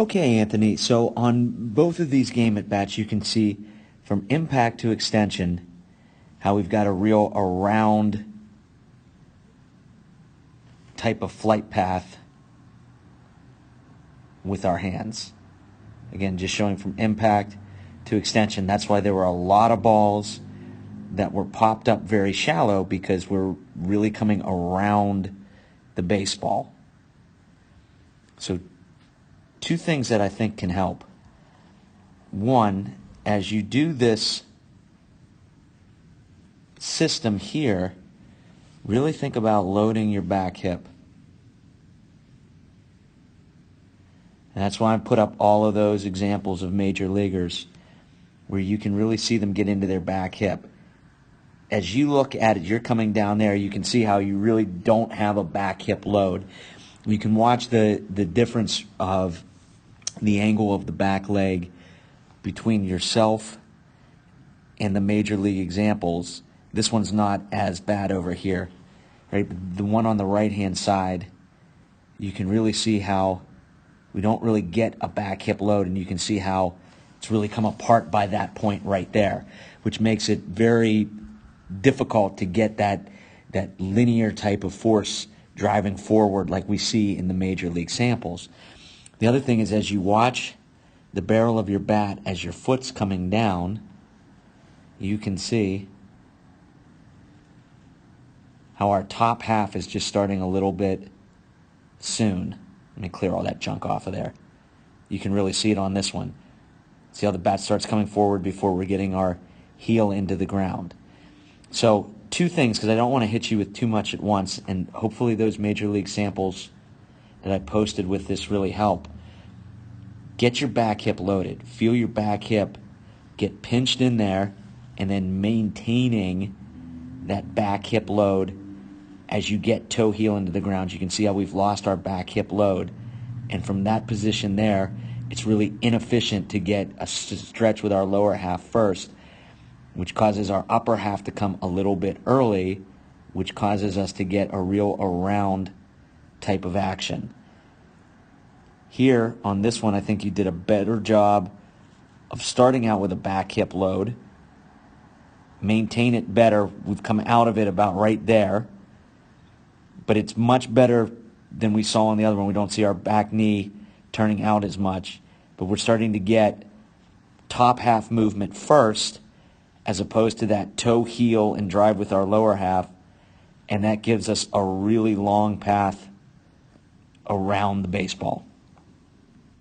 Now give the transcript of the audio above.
Okay, Anthony. So on both of these game at bats, you can see from impact to extension how we've got a real around type of flight path with our hands. Again, just showing from impact to extension. That's why there were a lot of balls that were popped up very shallow, because we're really coming around the baseball. So two things that I think can help. One, as you do this system here, really think about loading your back hip. And that's why I put up all of those examples of major leaguers where you can really see them get into their back hip. As you look at it, you're coming down there, you can see how you really don't have a back hip load. You can watch the difference of the angle of the back leg between yourself and the major league examples. This one's not as bad over here, right? The one on the right-hand side, you can really see how we don't really get a back hip load, and you can see how it's really come apart by that point right there, which makes it very difficult to get that linear type of force driving forward like we see in the major league samples. The other thing is, as you watch the barrel of your bat as your foot's coming down, you can see how our top half is just starting a little bit soon. Let me clear all that junk off of there. You can really see it on this one. See how the bat starts coming forward before we're getting our heel into the ground. So two things, because I don't want to hit you with too much at once, and hopefully those major league samples that I posted with this really help. Get your back hip loaded. Feel your back hip get pinched in there, and then maintaining that back hip load as you get toe heel into the ground. You can see how we've lost our back hip load, and from that position there, it's really inefficient to get a stretch with our lower half first, which causes our upper half to come a little bit early, which causes us to get a real around type of action. Here on this one, I think you did a better job of starting out with a back hip load. Maintain it better. We've come out of it about right there, but it's much better than we saw on the other one. We don't see our back knee turning out as much, but we're starting to get top half movement first, as opposed to that toe heel and drive with our lower half, and that gives us a really long path around the baseball.